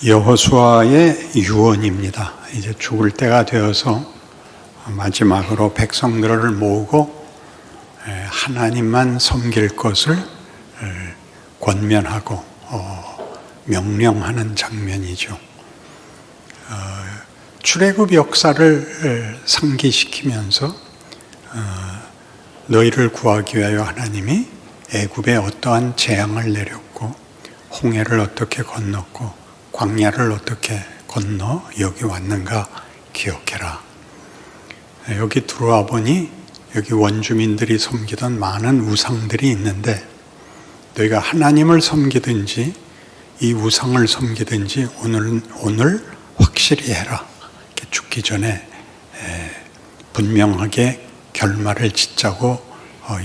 여호수아의 유언입니다. 이제 죽을 때가 되어서 마지막으로 백성들을 모으고 하나님만 섬길 것을 권면하고 명령하는 장면이죠. 출애굽 역사를 상기시키면서 너희를 구하기 위하여 하나님이 애굽에 어떠한 재앙을 내렸고 홍해를 어떻게 건넜고 광야를 어떻게 건너 여기 왔는가 기억해라. 여기 들어와 보니 여기 원주민들이 섬기던 많은 우상들이 있는데 너희가 하나님을 섬기든지 이 우상을 섬기든지 오늘 확실히 해라. 죽기 전에 분명하게 결말을 짓자고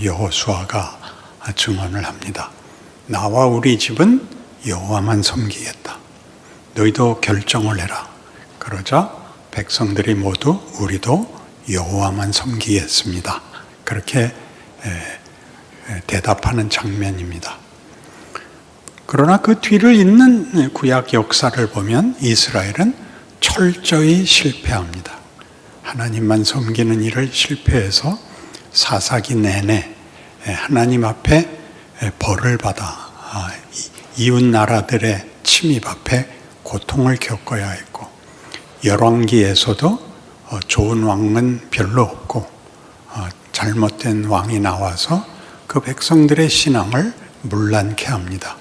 여호수아가 증언을 합니다. 나와 우리 집은 여호와만 섬기겠다. 너희도 결정을 해라. 그러자 백성들이 모두 우리도 여호와만 섬기겠습니다. 그렇게 대답하는 장면입니다. 그러나 그 뒤를 잇는 구약 역사를 보면 이스라엘은 철저히 실패합니다. 하나님만 섬기는 일을 실패해서 사사기 내내 하나님 앞에 벌을 받아 이웃 나라들의 침입 앞에 고통을 겪어야 했고 열왕기에서도 좋은 왕은 별로 없고 잘못된 왕이 나와서 그 백성들의 신앙을 문란케 합니다.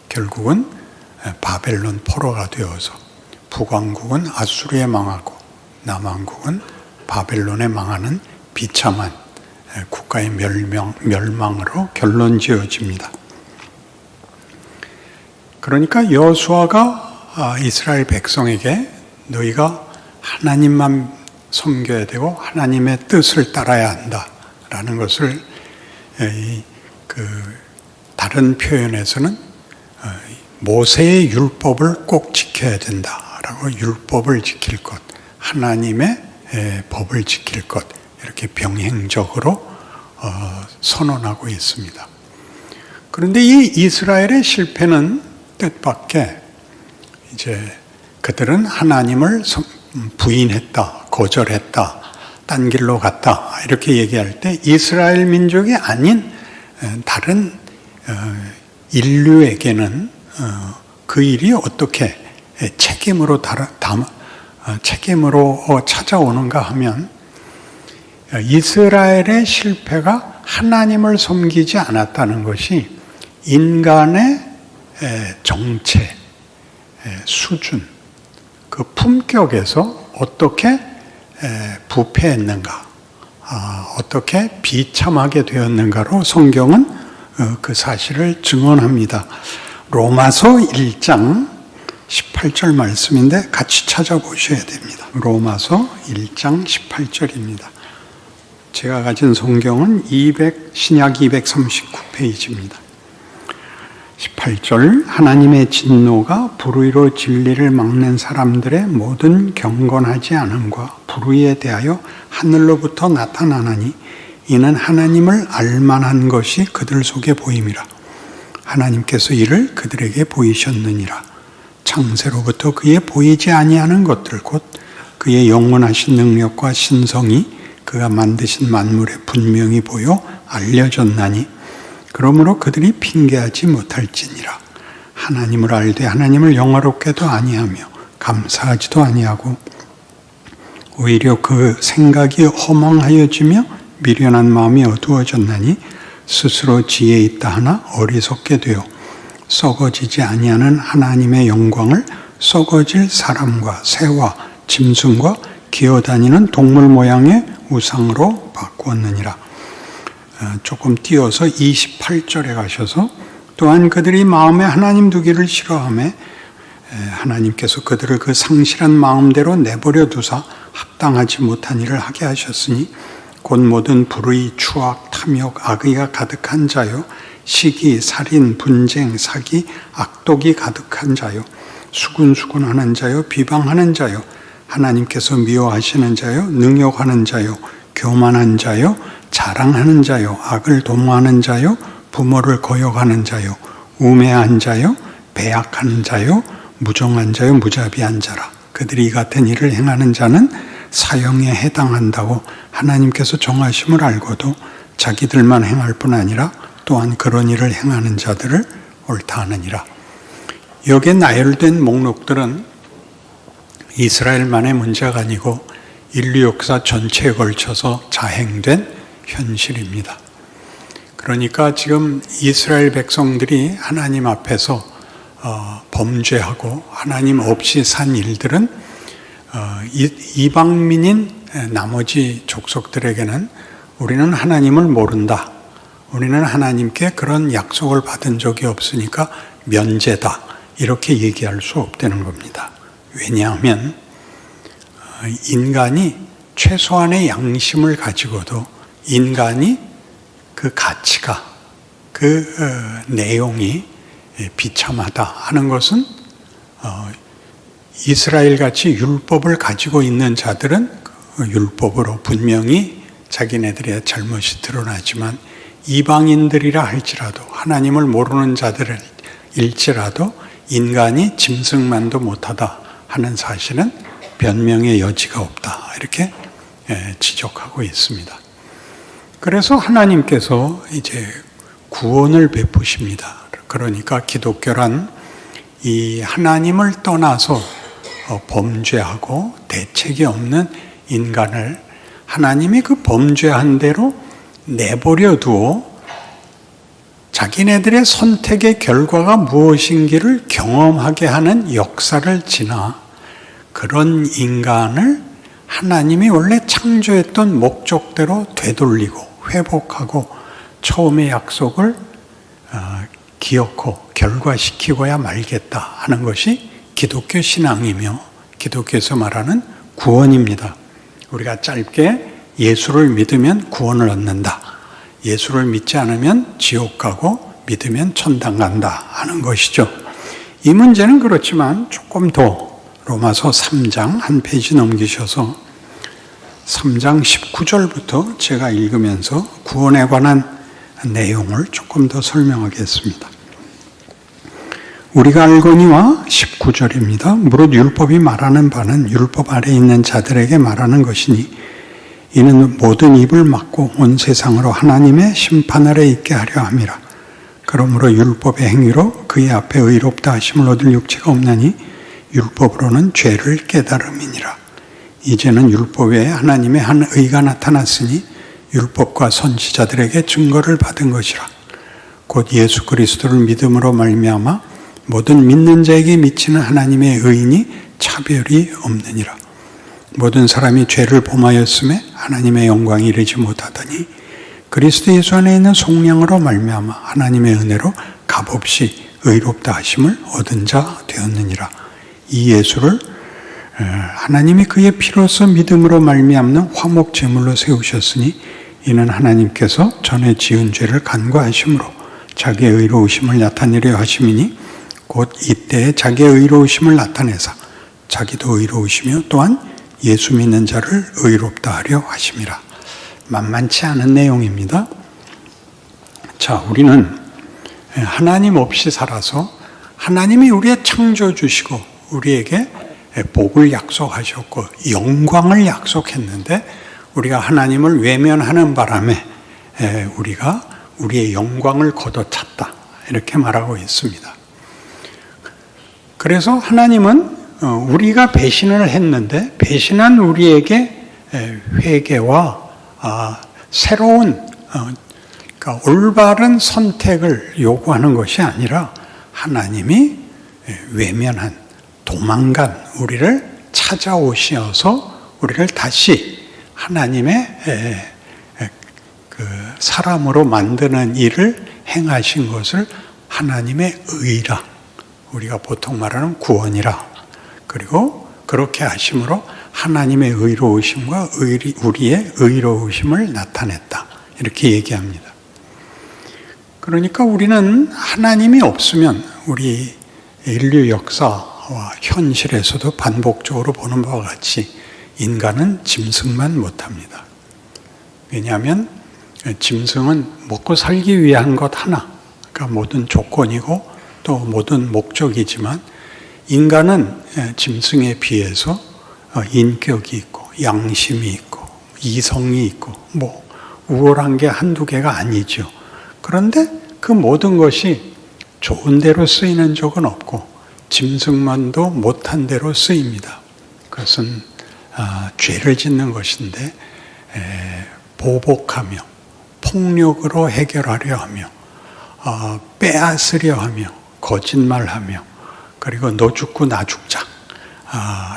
결국은 바벨론 포로가 되어서 북왕국은 아수르에 망하고 남왕국은 바벨론에 망하는 비참한 국가의 멸망으로 결론 지어집니다. 그러니까 여호수아가 이스라엘 백성에게 너희가 하나님만 섬겨야 되고 하나님의 뜻을 따라야 한다라는 것을 다른 표현에서는 모세의 율법을 꼭 지켜야 된다라고 율법을 지킬 것, 하나님의 법을 지킬 것 이렇게 병행적으로 선언하고 있습니다. 그런데 이 이스라엘의 실패는 뜻밖의 이제 그들은 하나님을 부인했다, 거절했다, 딴 길로 갔다 이렇게 얘기할 때 이스라엘 민족이 아닌 다른 인류에게는 그 일이 어떻게 책임으로 찾아오는가 하면 이스라엘의 실패가 하나님을 섬기지 않았다는 것이 인간의 정체, 수준, 그 품격에서 어떻게 부패했는가, 어떻게 비참하게 되었는가로 성경은 그 사실을 증언합니다. 로마서 1장 18절 말씀인데 같이 찾아보셔야 됩니다. 로마서 1장 18절입니다. 제가 가진 성경은 신약 239페이지입니다. 18절 하나님의 진노가 불의로 진리를 막는 사람들의 모든 경건하지 않음과 불의에 대하여 하늘로부터 나타나나니 이는 하나님을 알만한 것이 그들 속에 보임이라. 하나님께서 이를 그들에게 보이셨느니라. 창세로부터 그의 보이지 아니하는 것들 곧 그의 영원하신 능력과 신성이 그가 만드신 만물에 분명히 보여 알려졌나니 그러므로 그들이 핑계하지 못할지니라. 하나님을 알되 하나님을 영화롭게도 아니하며 감사하지도 아니하고 오히려 그 생각이 허망하여지며 미련한 마음이 어두워졌나니 스스로 지혜 있다 하나 어리석게 되어 썩어지지 아니하는 하나님의 영광을 썩어질 사람과 새와 짐승과 기어다니는 동물 모양의 우상으로 바꾸었느니라. 조금 띄어서 28절에 가셔서 또한 그들이 마음에 하나님 두기를 싫어하며 하나님께서 그들을 그 상실한 마음대로 내버려 두사 합당하지 못한 일을 하게 하셨으니 곧 모든 불의, 추악, 탐욕, 악의가 가득한 자요 시기, 살인, 분쟁, 사기, 악독이 가득한 자요 수군수군하는 자요 비방하는 자요 하나님께서 미워하시는 자요 능욕하는 자요 교만한 자요 자랑하는 자요 악을 도모하는 자요 부모를 거역하는 자요 우매한 자요 배약한 자요 무정한 자요 무자비한 자라. 그들이 이 같은 일을 행하는 자는 사형에 해당한다고 하나님께서 정하심을 알고도 자기들만 행할 뿐 아니라 또한 그런 일을 행하는 자들을 옳다 하느니라. 여기에 나열된 목록들은 이스라엘만의 문제가 아니고 인류 역사 전체에 걸쳐서 자행된 현실입니다. 그러니까 지금 이스라엘 백성들이 하나님 앞에서 범죄하고 하나님 없이 산 일들은 이방민인 나머지 족속들에게는 우리는 하나님을 모른다. 우리는 하나님께 그런 약속을 받은 적이 없으니까 면제다. 이렇게 얘기할 수 없다는 겁니다. 왜냐하면 인간이 최소한의 양심을 가지고도 인간이 그 가치가, 그 내용이 비참하다 하는 것은 이스라엘같이 율법을 가지고 있는 자들은 율법으로 분명히 자기네들의 잘못이 드러나지만 이방인들이라 할지라도 하나님을 모르는 자들일지라도 인간이 짐승만도 못하다 하는 사실은 변명의 여지가 없다. 이렇게 지적하고 있습니다. 그래서 하나님께서 이제 구원을 베푸십니다. 그러니까 기독교란 이 하나님을 떠나서 범죄하고 대책이 없는 인간을 하나님이 그 범죄한 대로 내버려 두어 자기네들의 선택의 결과가 무엇인지를 경험하게 하는 역사를 지나 그런 인간을 하나님이 원래 창조했던 목적대로 되돌리고 회복하고 처음의 약속을 기억하고 결과시키고야 말겠다 하는 것이 기독교 신앙이며 기독교에서 말하는 구원입니다. 우리가 짧게 예수를 믿으면 구원을 얻는다. 예수를 믿지 않으면 지옥 가고 믿으면 천당 간다 하는 것이죠. 이 문제는 그렇지만 조금 더 로마서 3장 한 페이지 넘기셔서 3장 19절부터 제가 읽으면서 구원에 관한 내용을 조금 더 설명하겠습니다. 우리가 알거니와 19절입니다. 무릇 율법이 말하는 바는 율법 아래 있는 자들에게 말하는 것이니 이는 모든 입을 막고 온 세상으로 하나님의 심판 아래 있게 하려 함이라. 그러므로 율법의 행위로 그의 앞에 의롭다 하심을 얻을 육체가 없나니 율법으로는 죄를 깨달음이니라. 이제는 율법 외에 하나님의 한 의가 나타났으니 율법과 선지자들에게 증거를 받은 것이라. 곧 예수 그리스도를 믿음으로 말미암아 모든 믿는 자에게 미치는 하나님의 의인이 차별이 없느니라. 모든 사람이 죄를 범하였음에 하나님의 영광이 이르지 못하더니 그리스도 예수 안에 있는 속량으로 말미암아 하나님의 은혜로 값없이 의롭다 하심을 얻은 자 되었느니라. 이 예수를 하나님이 그의 피로서 믿음으로 말미암는 화목 제물로 세우셨으니 이는 하나님께서 전에 지은 죄를 간과하심으로 자기의 의로우심을 나타내려 하심이니 곧 이때에 자기의 의로우심을 나타내사 자기도 의로우시며 또한 예수 믿는 자를 의롭다 하려 하심이라. 만만치 않은 내용입니다. 자, 우리는 하나님 없이 살아서 하나님이 우리의 창조 주시고 우리에게 복을 약속하셨고 영광을 약속했는데 우리가 하나님을 외면하는 바람에 우리가 우리의 영광을 걷어찼다. 이렇게 말하고 있습니다. 그래서 하나님은 우리가 배신을 했는데 배신한 우리에게 회개와 새로운 그러니까 올바른 선택을 요구하는 것이 아니라 하나님이 외면한 도망간 우리를 찾아오셔서 우리를 다시 하나님의 그 사람으로 만드는 일을 행하신 것을 하나님의 의라 우리가 보통 말하는 구원이라 그리고 그렇게 하심으로 하나님의 의로우심과 우리의 의로우심을 나타냈다 이렇게 얘기합니다. 그러니까 우리는 하나님이 없으면 우리 인류 역사와 현실에서도 반복적으로 보는 바와 같이 인간은 짐승만 못합니다. 왜냐하면 짐승은 먹고 살기 위한 것 하나, 그러니까 모든 조건이고 또 모든 목적이지만 인간은 짐승에 비해서 인격이 있고 양심이 있고 이성이 있고 뭐 우월한 게 한두 개가 아니죠. 그런데 그 모든 것이 좋은 대로 쓰이는 적은 없고 짐승만도 못한 대로 쓰입니다. 그것은 죄를 짓는 것인데 보복하며 폭력으로 해결하려 하며 빼앗으려 하며 거짓말하며 그리고 너 죽고 나 죽자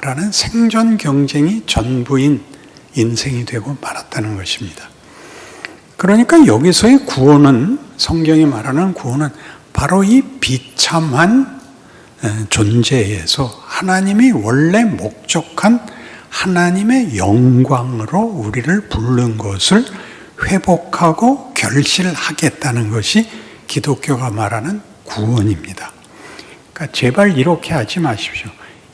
라는 생존 경쟁이 전부인 인생이 되고 말았다는 것입니다. 그러니까 여기서의 구원은, 성경이 말하는 구원은 바로 이 비참한 존재에서 하나님이 원래 목적한 하나님의 영광으로 우리를 부른 것을 회복하고 결실하겠다는 것이 기독교가 말하는 구원입니다. 그러니까 제발 이렇게 하지 마십시오.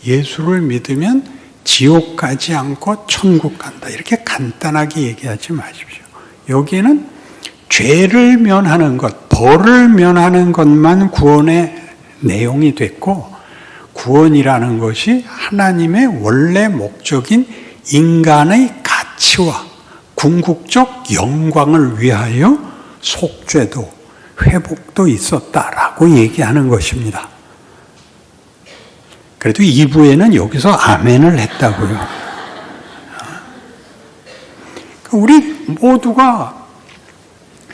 예수를 믿으면 지옥 가지 않고 천국 간다. 이렇게 간단하게 얘기하지 마십시오. 여기에는 죄를 면하는 것, 벌을 면하는 것만 구원의 내용이 됐고, 구원이라는 것이 하나님의 원래 목적인 인간의 가치와 궁극적 영광을 위하여 속죄도 회복도 있었다라고 얘기하는 것입니다. 그래도 2부에는 여기서 아멘을 했다고요. 우리 모두가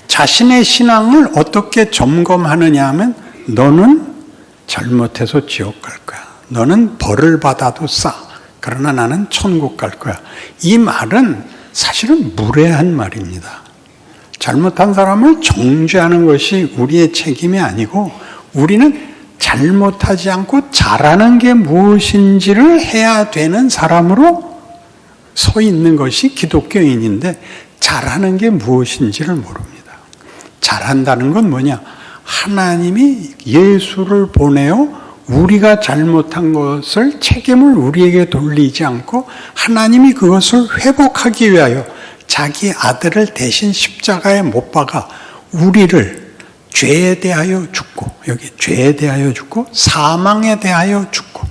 자신의 신앙을 어떻게 점검하느냐 하면 너는 잘못해서 지옥 갈 거야. 너는 벌을 받아도 싸. 그러나 나는 천국 갈 거야. 이 말은 사실은 무례한 말입니다. 잘못한 사람을 정죄하는 것이 우리의 책임이 아니고 우리는 잘못하지 않고 잘하는 게 무엇인지를 해야 되는 사람으로 서 있는 것이 기독교인인데 잘하는 게 무엇인지를 모릅니다. 잘한다는 건 뭐냐? 하나님이 예수를 보내어 우리가 잘못한 것을 책임을 우리에게 돌리지 않고 하나님이 그것을 회복하기 위하여 자기 아들을 대신 십자가에 못 박아 우리를 죄에 대하여 죽고, 여기 죄에 대하여 죽고 사망에 대하여 죽고,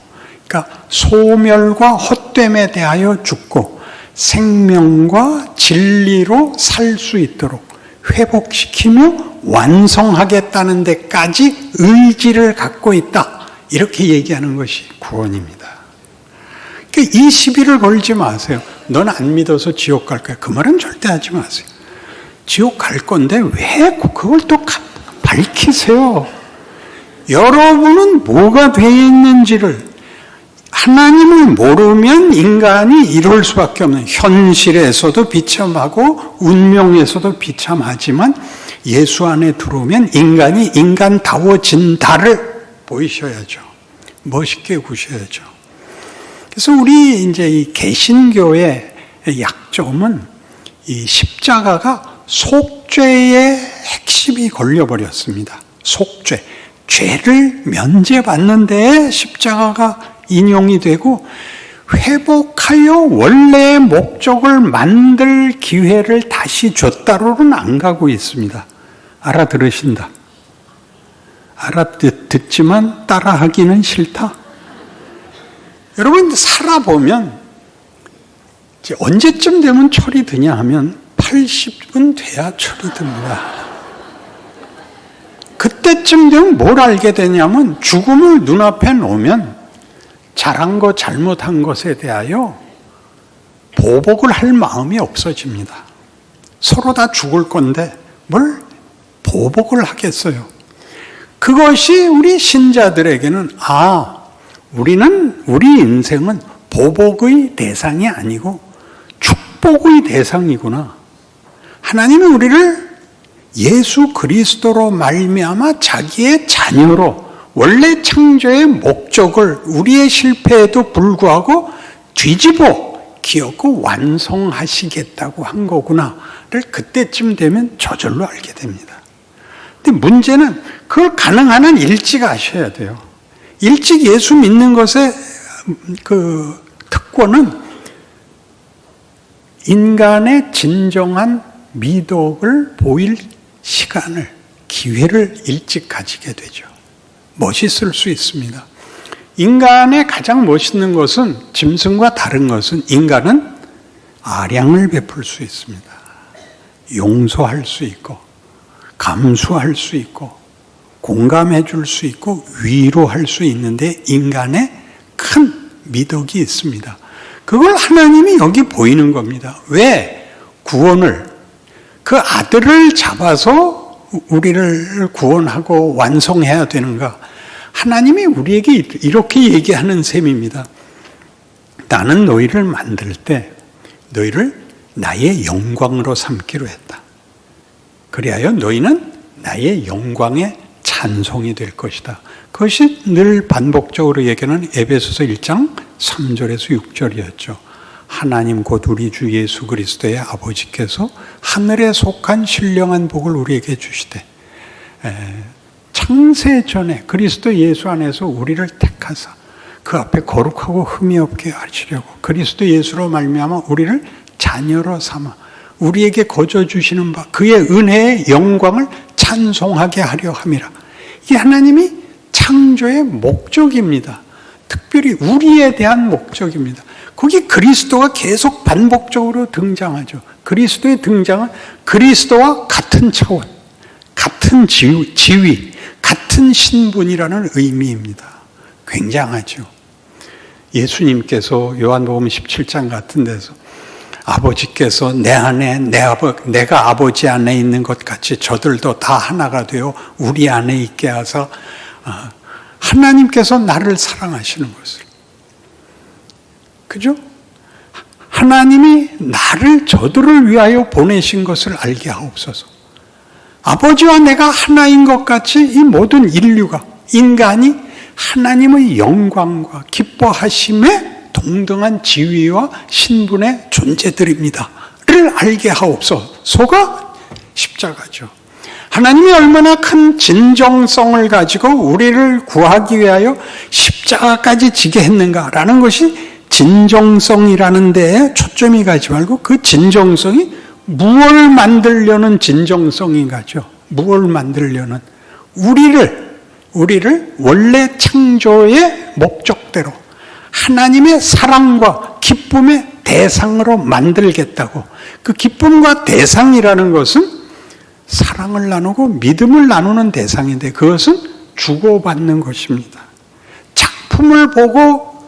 그러니까 소멸과 헛됨에 대하여 죽고 생명과 진리로 살 수 있도록 회복시키며 완성하겠다는 데까지 의지를 갖고 있다. 이렇게 얘기하는 것이 구원입니다. 그러니까 이 시비를 걸지 마세요. 넌 안 믿어서 지옥 갈 거야. 그 말은 절대 하지 마세요. 지옥 갈 건데 왜 그걸 또 밝히세요? 여러분은 뭐가 되어 있는지를 하나님을 모르면 인간이 이럴 수밖에 없는, 현실에서도 비참하고 운명에서도 비참하지만 예수 안에 들어오면 인간이 인간다워진다를 보이셔야죠. 멋있게 구셔야죠. 그래서 우리 이제 이 개신교의 약점은 이 십자가가 속죄의 핵심이 걸려버렸습니다. 속죄. 죄를 면제받는 데에 십자가가 인용이 되고 회복하여 원래의 목적을 만들 기회를 다시 줬다로는 안 가고 있습니다. 알아들으신다. 알아듣지만 따라하기는 싫다. 여러분 살아보면 이제 언제쯤 되면 철이 드냐 하면 80은 돼야 철이 듭니다. 그때쯤 되면 뭘 알게 되냐면 죽음을 눈앞에 놓으면 잘한 것 잘못한 것에 대하여 보복을 할 마음이 없어집니다. 서로 다 죽을 건데 뭘 보복을 하겠어요. 그것이 우리 신자들에게는 우리 인생은 보복의 대상이 아니고 축복의 대상이구나. 하나님은 우리를 예수 그리스도로 말미암아 자기의 자녀로 원래 창조의 목적을 우리의 실패에도 불구하고 뒤집어 기어고 완성하시겠다고 한 거구나를 그때쯤 되면 저절로 알게 됩니다. 근데 문제는 그걸 가능한 한 일찍 아셔야 돼요. 일찍 예수 믿는 것의 그 특권은 인간의 진정한 미덕을 보일 시간을, 기회를 일찍 가지게 되죠. 멋있을 수 있습니다. 인간의 가장 멋있는 것은, 짐승과 다른 것은, 인간은 아량을 베풀 수 있습니다. 용서할 수 있고, 감수할 수 있고, 공감해 줄 수 있고, 위로할 수 있는데 인간의 큰 미덕이 있습니다. 그걸 하나님이 여기 보이는 겁니다. 왜 구원을, 그 아들을 잡아서 우리를 구원하고 완성해야 되는가? 하나님이 우리에게 이렇게 얘기하는 셈입니다. 나는 너희를 만들 때 너희를 나의 영광으로 삼기로 했다. 그리하여 너희는 나의 영광의 찬송이 될 것이다. 그것이 늘 반복적으로 얘기하는 에베소서 1장 3절에서 6절이었죠. 하나님 곧 우리 주 예수 그리스도의 아버지께서 하늘에 속한 신령한 복을 우리에게 주시되 창세 전에 그리스도 예수 안에서 우리를 택하사 그 앞에 거룩하고 흠이 없게 하시려고 그리스도 예수로 말미암아 우리를 자녀로 삼아 우리에게 거저 주시는 바 그의 은혜의 영광을 찬송하게 하려 함이라. 이게 하나님이 창조의 목적입니다. 특별히 우리에 대한 목적입니다. 거기 그리스도가 계속 반복적으로 등장하죠. 그리스도의 등장은 그리스도와 같은 차원, 같은 지위, 같은 신분이라는 의미입니다. 굉장하죠. 예수님께서 요한복음 17장 같은 데서 아버지께서 내 안에 내가 아버지 안에 있는 것 같이 저들도 다 하나가 되어 우리 안에 있게 하사 하나님께서 나를 사랑하시는 것을, 그죠? 하나님이 나를 저들을 위하여 보내신 것을 알게 하옵소서. 아버지와 내가 하나인 것 같이 이 모든 인류가, 인간이 하나님의 영광과 기뻐하심에 동등한 지위와 신분의 존재들입니다.를 알게 하옵소서가 십자가죠. 하나님이 얼마나 큰 진정성을 가지고 우리를 구하기 위하여 십자가까지 지게 했는가라는 것이 진정성이라는 데에 초점이 가지 말고 그 진정성이 무엇을 만들려는 진정성인가죠. 무엇을 만들려는 우리를 원래 창조의 목적대로 하나님의 사랑과 기쁨의 대상으로 만들겠다고. 그 기쁨과 대상이라는 것은 사랑을 나누고 믿음을 나누는 대상인데 그것은 주고받는 것입니다. 작품을 보고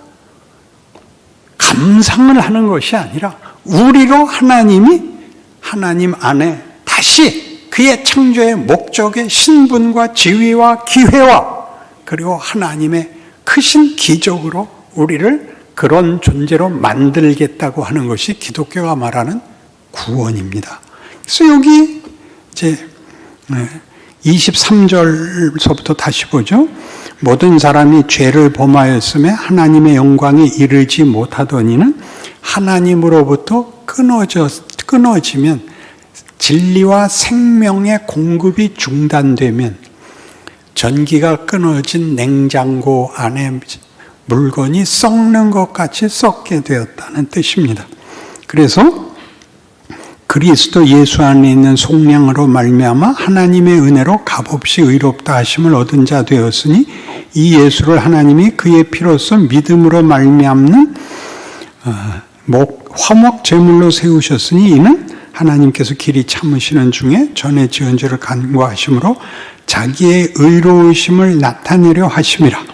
감상을 하는 것이 아니라 우리로 하나님 안에 다시 그의 창조의 목적의 신분과 지위와 기회와 그리고 하나님의 크신 기적으로 우리를 그런 존재로 만들겠다고 하는 것이 기독교가 말하는 구원입니다. 그래서 여기 이제 23절서부터 다시 보죠. 모든 사람이 죄를 범하였음에 하나님의 영광에 이르지 못하더니는 하나님으로부터 끊어지면 진리와 생명의 공급이 중단되면 전기가 끊어진 냉장고 안에 물건이 썩는 것 같이 썩게 되었다는 뜻입니다. 그래서 그리스도 예수 안에 있는 속량으로 말미암아 하나님의 은혜로 값없이 의롭다 하심을 얻은 자 되었으니 이 예수를 하나님이 그의 피로써 믿음으로 말미암는 화목 제물로 세우셨으니 이는 하나님께서 길이 참으시는 중에 전에 지은 죄를 간구하심으로 자기의 의로우심을 나타내려 하심이라.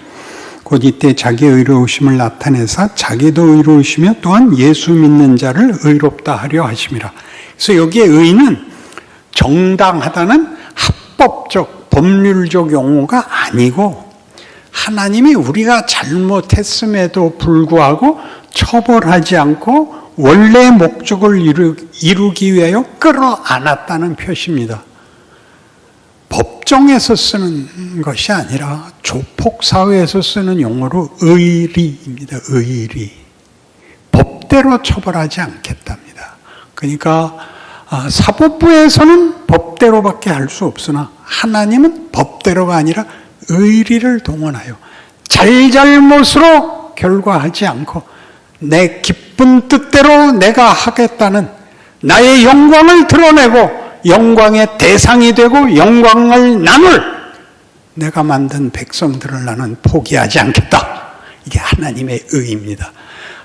곧 이때 자기의 의로우심을 나타내사 자기도 의로우시며 또한 예수 믿는 자를 의롭다 하려 하심이라. 그래서 여기에 의는 정당하다는 합법적, 법률적 용어가 아니고 하나님이 우리가 잘못했음에도 불구하고 처벌하지 않고 원래의 목적을 이루기 위하여 끌어안았다는 표시입니다. 법정에서 쓰는 것이 아니라 조폭사회에서 쓰는 용어로 의리입니다. 의리. 법대로 처벌하지 않겠답니다. 그러니까 사법부에서는 법대로밖에 할 수 없으나 하나님은 법대로가 아니라 의리를 동원하여 잘잘못으로 결과하지 않고 내 기쁜 뜻대로 내가 하겠다는 나의 영광을 드러내고 영광의 대상이 되고 영광을 나눌 내가 만든 백성들을 나는 포기하지 않겠다. 이게 하나님의 의입니다.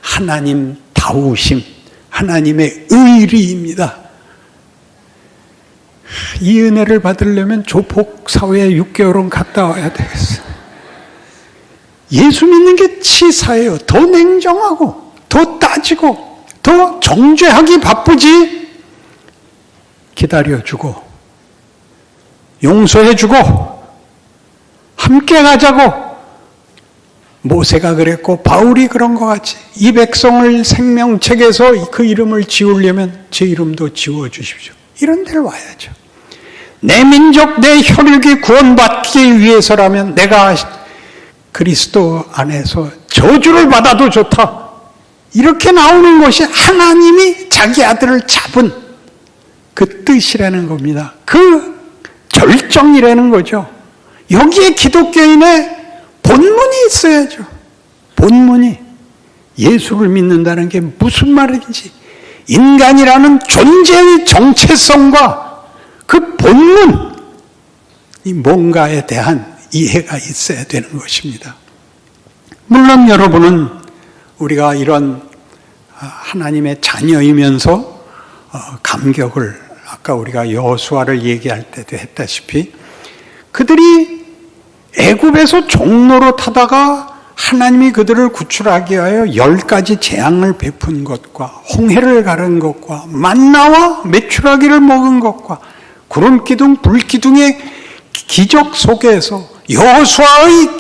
하나님 다우심, 하나님의 의리입니다. 이 은혜를 받으려면 조폭 사회에 6개월은 갔다 와야 되겠어요. 예수 믿는 게 치사해요. 더 냉정하고 더 따지고 더 정죄하기 바쁘지. 기다려주고 용서해주고 함께 가자고. 모세가 그랬고 바울이 그런 것 같이 이 백성을 생명책에서 그 이름을 지우려면 제 이름도 지워주십시오. 이런 데를 와야죠. 내 민족, 내 혈육이 구원받기 위해서라면 내가 그리스도 안에서 저주를 받아도 좋다. 이렇게 나오는 것이 하나님이 자기 아들을 잡은 그 뜻이라는 겁니다. 그 결정이라는 거죠. 여기에 기독교인의 본문이 있어야죠. 본문이. 예수를 믿는다는 게 무슨 말인지, 인간이라는 존재의 정체성과 그 본문, 이 뭔가에 대한 이해가 있어야 되는 것입니다. 물론 여러분은 우리가 이런 하나님의 자녀이면서 감격을, 아까 우리가 여호수아를 얘기할 때도 했다시피 그들이 애굽에서 종로로 타다가 하나님이 그들을 구출하기 위하여 10가지 재앙을 베푼 것과 홍해를 가른 것과 만나와 메추라기를 먹은 것과 구름기둥, 불기둥의 기적 속에서 여호수아의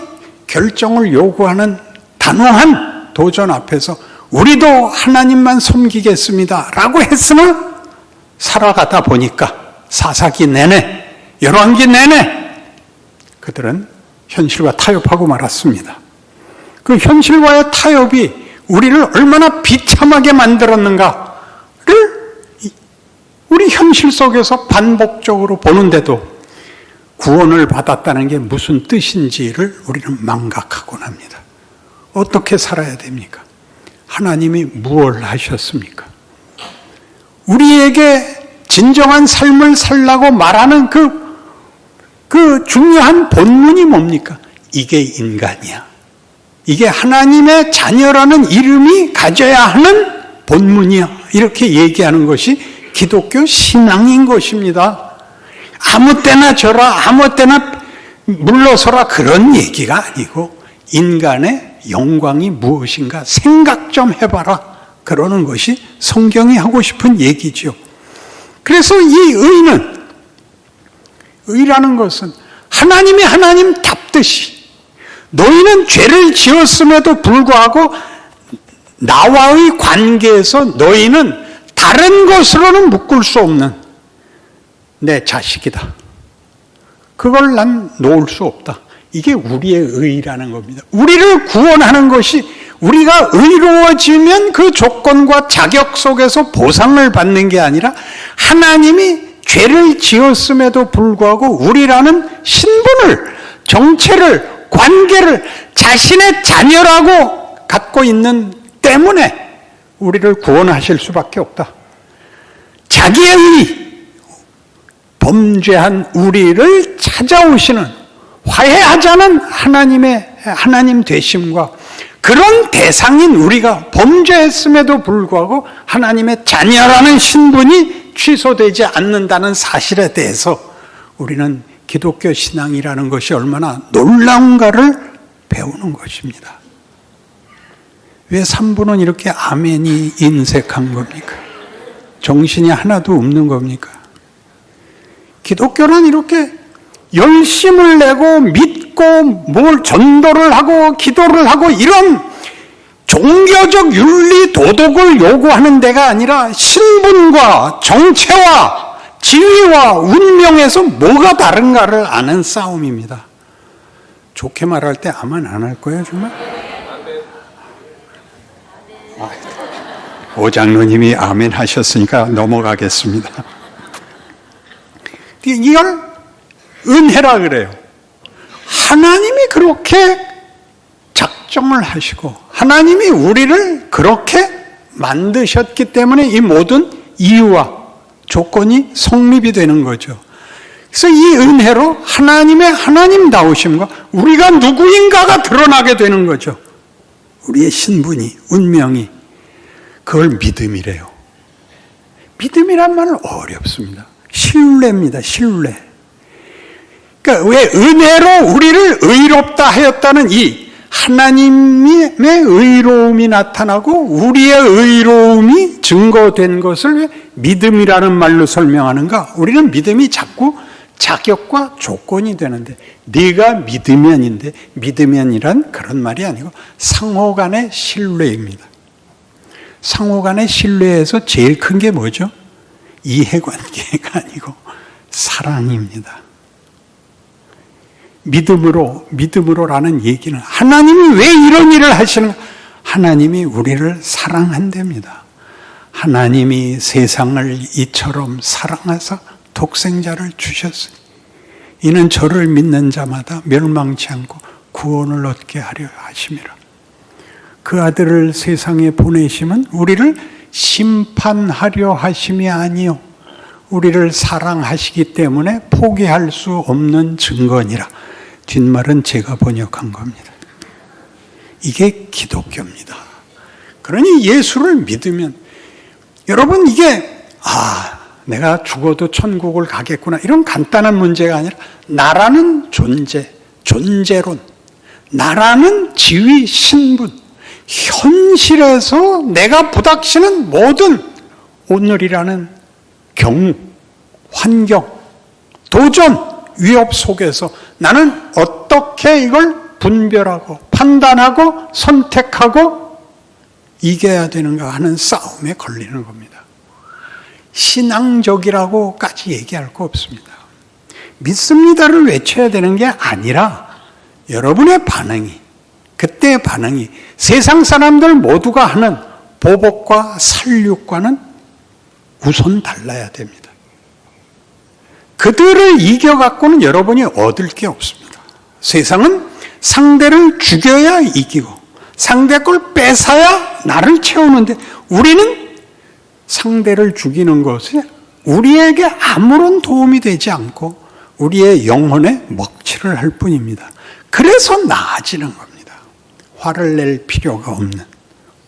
결정을 요구하는 단호한 도전 앞에서 우리도 하나님만 섬기겠습니다 라고 했으나 살아가다 보니까 사사기 내내, 열왕기 내내 그들은 현실과 타협하고 말았습니다. 그 현실과의 타협이 우리를 얼마나 비참하게 만들었는가를 우리 현실 속에서 반복적으로 보는데도 구원을 받았다는 게 무슨 뜻인지를 우리는 망각하곤 합니다. 어떻게 살아야 됩니까? 하나님이 무엇을 하셨습니까? 우리에게 진정한 삶을 살라고 말하는 그 중요한 본문이 뭡니까? 이게 인간이야. 이게 하나님의 자녀라는 이름이 가져야 하는 본문이야. 이렇게 얘기하는 것이 기독교 신앙인 것입니다. 아무 때나 저라, 아무 때나 물러서라 그런 얘기가 아니고 인간의 영광이 무엇인가 생각 좀 해봐라. 그러는 것이 성경이 하고 싶은 얘기죠. 그래서 이 의라는 것은 하나님이 하나님답듯이 너희는 죄를 지었음에도 불구하고 나와의 관계에서 너희는 다른 것으로는 묶을 수 없는 내 자식이다. 그걸 난 놓을 수 없다. 이게 우리의 의라는 겁니다. 우리를 구원하는 것이 우리가 의로워지면 그 조건과 자격 속에서 보상을 받는 게 아니라 하나님이 죄를 지었음에도 불구하고 우리라는 신분을, 정체를, 관계를 자신의 자녀라고 갖고 있는 때문에 우리를 구원하실 수밖에 없다. 자기의 의, 범죄한 우리를 찾아오시는 화해하자는 하나님 되심과 그런 대상인 우리가 범죄했음에도 불구하고 하나님의 자녀라는 신분이 취소되지 않는다는 사실에 대해서 우리는 기독교 신앙이라는 것이 얼마나 놀라운가를 배우는 것입니다. 왜 3부는 이렇게 아멘이 인색한 겁니까? 정신이 하나도 없는 겁니까? 기독교는 이렇게 열심을 내고 믿고 뭘 전도를 하고 기도를 하고 이런 종교적 윤리 도덕을 요구하는 데가 아니라 신분과 정체와 지위와 운명에서 뭐가 다른가를 아는 싸움입니다. 좋게 말할 때 아멘 안 할 거예요 정말? 오장로님이 아멘 하셨으니까 넘어가겠습니다. 이걸 은혜라 그래요. 하나님이 그렇게 작정을 하시고 하나님이 우리를 그렇게 만드셨기 때문에 이 모든 이유와 조건이 성립이 되는 거죠. 그래서 이 은혜로 하나님의 하나님다우심과 우리가 누구인가가 드러나게 되는 거죠. 우리의 신분이, 운명이, 그걸 믿음이래요. 믿음이란 말은 어렵습니다. 신뢰입니다. 신뢰. 그러니까 왜 은혜로 우리를 의롭다 하였다는 이 하나님의 의로움이 나타나고 우리의 의로움이 증거된 것을 왜 믿음이라는 말로 설명하는가? 우리는 믿음이 자꾸 자격과 조건이 되는데, 네가 믿으면인데, 믿으면이란 그런 말이 아니고 상호 간의 신뢰입니다. 상호 간의 신뢰에서 제일 큰 게 뭐죠? 이해관계가 아니고 사랑입니다. 믿음으로라는 얘기는 하나님이 왜 이런 일을 하시는가? 하나님이 우리를 사랑한답니다. 하나님이 세상을 이처럼 사랑하사 독생자를 주셨으니 이는 저를 믿는 자마다 멸망치 않고 구원을 얻게 하려 하심이라. 그 아들을 세상에 보내심은 우리를 심판하려 하심이 아니요 우리를 사랑하시기 때문에 포기할 수 없는 증거니라. 뒷말은 제가 번역한 겁니다. 이게 기독교입니다. 그러니 예수를 믿으면 여러분 이게 내가 죽어도 천국을 가겠구나 이런 간단한 문제가 아니라 나라는 존재론, 나라는 지위, 신분, 현실에서 내가 부닥치는 모든 오늘이라는 경우, 환경, 도전, 위협 속에서 나는 어떻게 이걸 분별하고 판단하고 선택하고 이겨야 되는가 하는 싸움에 걸리는 겁니다. 신앙적이라고까지 얘기할 거 없습니다. 믿습니다를 외쳐야 되는 게 아니라 여러분의 반응이, 그때의 반응이 세상 사람들 모두가 하는 보복과 살육과는 우선 달라야 됩니다. 그들을 이겨갖고는 여러분이 얻을 게 없습니다. 세상은 상대를 죽여야 이기고 상대 걸 뺏어야 나를 채우는데 우리는 상대를 죽이는 것이 우리에게 아무런 도움이 되지 않고 우리의 영혼에 먹칠을 할 뿐입니다. 그래서 나아지는 겁니다. 화를 낼 필요가 없는,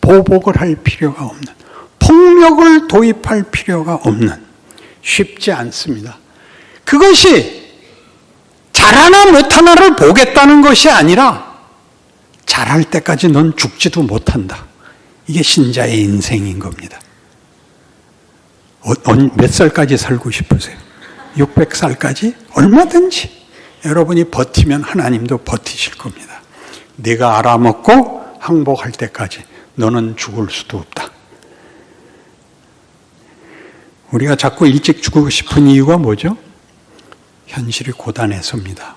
보복을 할 필요가 없는, 폭력을 도입할 필요가 없는, 쉽지 않습니다. 그것이 잘하나 못하나를 보겠다는 것이 아니라 잘할 때까지 넌 죽지도 못한다. 이게 신자의 인생인 겁니다. 몇 살까지 살고 싶으세요? 600살까지? 얼마든지 여러분이 버티면 하나님도 버티실 겁니다. 네가 알아먹고 항복할 때까지 너는 죽을 수도 없다. 우리가 자꾸 일찍 죽고 싶은 이유가 뭐죠? 현실이 고단해서입니다.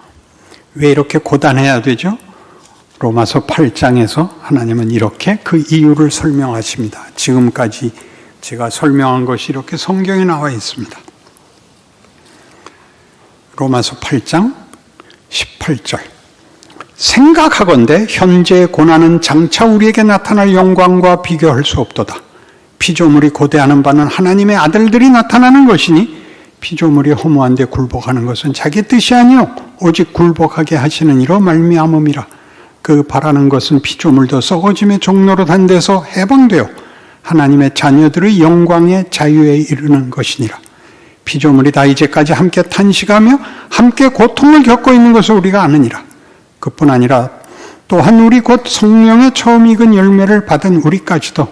왜 이렇게 고단해야 되죠? 로마서 8장에서 하나님은 이렇게 그 이유를 설명하십니다. 지금까지 제가 설명한 것이 이렇게 성경에 나와 있습니다. 로마서 8장 18절. 생각하건대 현재의 고난은 장차 우리에게 나타날 영광과 비교할 수 없도다. 피조물이 고대하는 바는 하나님의 아들들이 나타나는 것이니 피조물이 허무한 데 굴복하는 것은 자기 뜻이 아니요 오직 굴복하게 하시는 이로 말미암음이라. 그 바라는 것은 피조물도 썩어짐의 종로로 단 데서 해방되어 하나님의 자녀들의 영광의 자유에 이르는 것이니라. 피조물이 다 이제까지 함께 탄식하며 함께 고통을 겪고 있는 것을 우리가 아느니라. 그뿐 아니라 또한 우리 곧 성령의 처음 익은 열매를 받은 우리까지도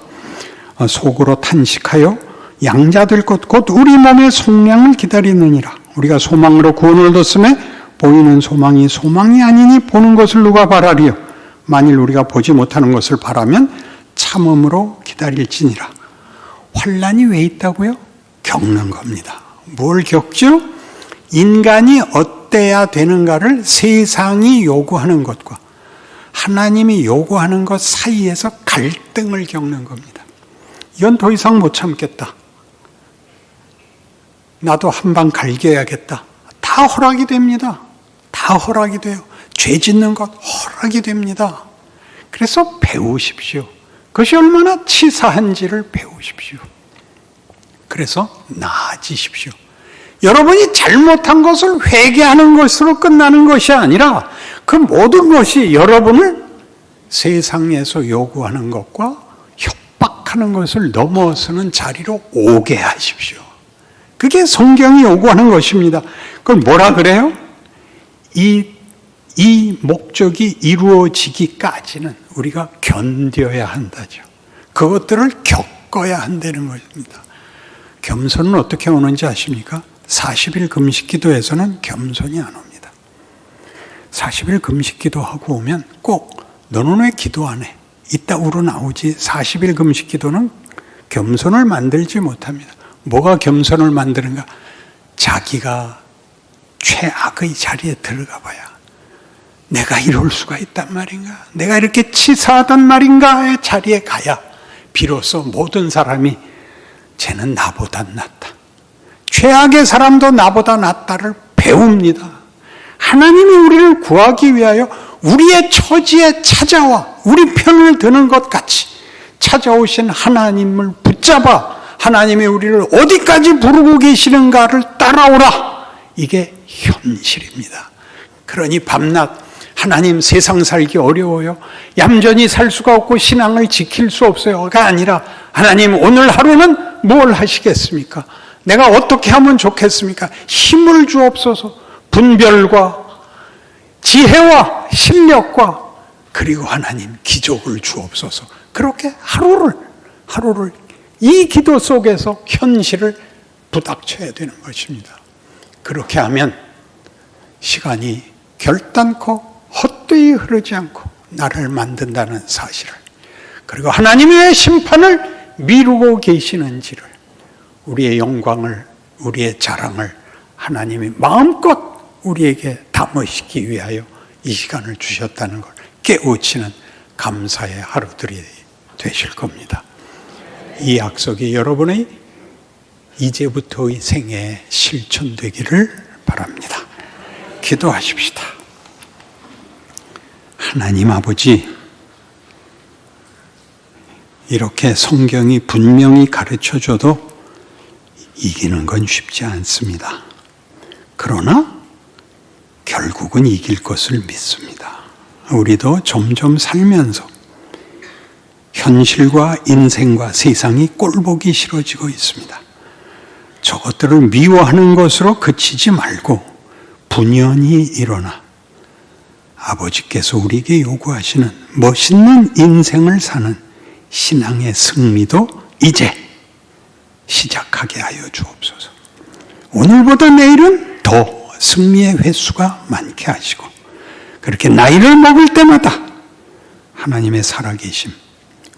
속으로 탄식하여 양자될 것 곧 우리 몸의 속량을 기다리느니라. 우리가 소망으로 구원을 얻었음에 보이는 소망이 소망이 아니니 보는 것을 누가 바라리요. 만일 우리가 보지 못하는 것을 바라면 참음으로 기다릴지니라. 환난이 왜 있다고요? 겪는 겁니다. 뭘 겪죠? 인간이 어때야 되는가를 세상이 요구하는 것과 하나님이 요구하는 것 사이에서 갈등을 겪는 겁니다. 이건 더 이상 못 참겠다. 나도 한 방 갈겨야겠다. 다 허락이 됩니다. 다 허락이 돼요. 죄 짓는 것 허락이 됩니다. 그래서 배우십시오. 그것이 얼마나 치사한지를 배우십시오. 그래서 나아지십시오. 여러분이 잘못한 것을 회개하는 것으로 끝나는 것이 아니라 그 모든 것이 여러분을 세상에서 요구하는 것과 협박하는 것을 넘어서는 자리로 오게 하십시오. 그게 성경이 요구하는 것입니다. 그걸 뭐라 그래요? 이 목적이 이루어지기까지는 우리가 견뎌야 한다죠. 그것들을 겪어야 한다는 것입니다. 겸손은 어떻게 오는지 아십니까? 40일 금식 기도에서는 겸손이 안 옵니다. 40일 금식 기도하고 오면 꼭 너는 왜 기도 안 해? 이따 우러나오지. 40일 금식 기도는 겸손을 만들지 못합니다. 뭐가 겸손을 만드는가? 자기가 최악의 자리에 들어가 봐야 내가 이럴 수가 있단 말인가? 내가 이렇게 치사하단 말인가의 자리에 가야 비로소 모든 사람이 쟤는 나보다 낫다. 최악의 사람도 나보다 낫다를 배웁니다. 하나님이 우리를 구하기 위하여 우리의 처지에 찾아와 우리 편을 드는 것 같이 찾아오신 하나님을 붙잡아 하나님이 우리를 어디까지 부르고 계시는가를 따라오라. 이게 현실입니다. 그러니 밤낮 하나님 세상 살기 어려워요. 얌전히 살 수가 없고 신앙을 지킬 수 없어요가 아니라 하나님 오늘 하루는 뭘 하시겠습니까? 내가 어떻게 하면 좋겠습니까? 힘을 주옵소서. 분별과 지혜와 실력과 그리고 하나님 기적을 주옵소서. 그렇게 하루를 이 기도 속에서 현실을 부닥쳐야 되는 것입니다. 그렇게 하면 시간이 결단코 헛되이 흐르지 않고 나를 만든다는 사실을, 그리고 하나님의 심판을 미루고 계시는지를, 우리의 영광을, 우리의 자랑을 하나님이 마음껏 우리에게 담으시기 위하여 이 시간을 주셨다는 걸 깨우치는 감사의 하루들이 되실 겁니다. 이 약속이 여러분의 이제부터의 생애에 실천되기를 바랍니다. 기도하십시다. 하나님 아버지, 이렇게 성경이 분명히 가르쳐줘도 이기는 건 쉽지 않습니다. 그러나 결국은 이길 것을 믿습니다. 우리도 점점 살면서 현실과 인생과 세상이 꼴보기 싫어지고 있습니다. 저것들을 미워하는 것으로 그치지 말고 분연히 일어나 아버지께서 우리에게 요구하시는 멋있는 인생을 사는 신앙의 승리도 이제 시작하게 하여 주옵소서. 오늘보다 내일은 더 승리의 횟수가 많게 하시고, 그렇게 나이를 먹을 때마다 하나님의 살아계심,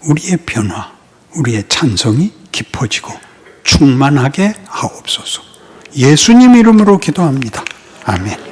우리의 변화, 우리의 찬송이 깊어지고 충만하게 하옵소서. 예수님 이름으로 기도합니다. 아멘.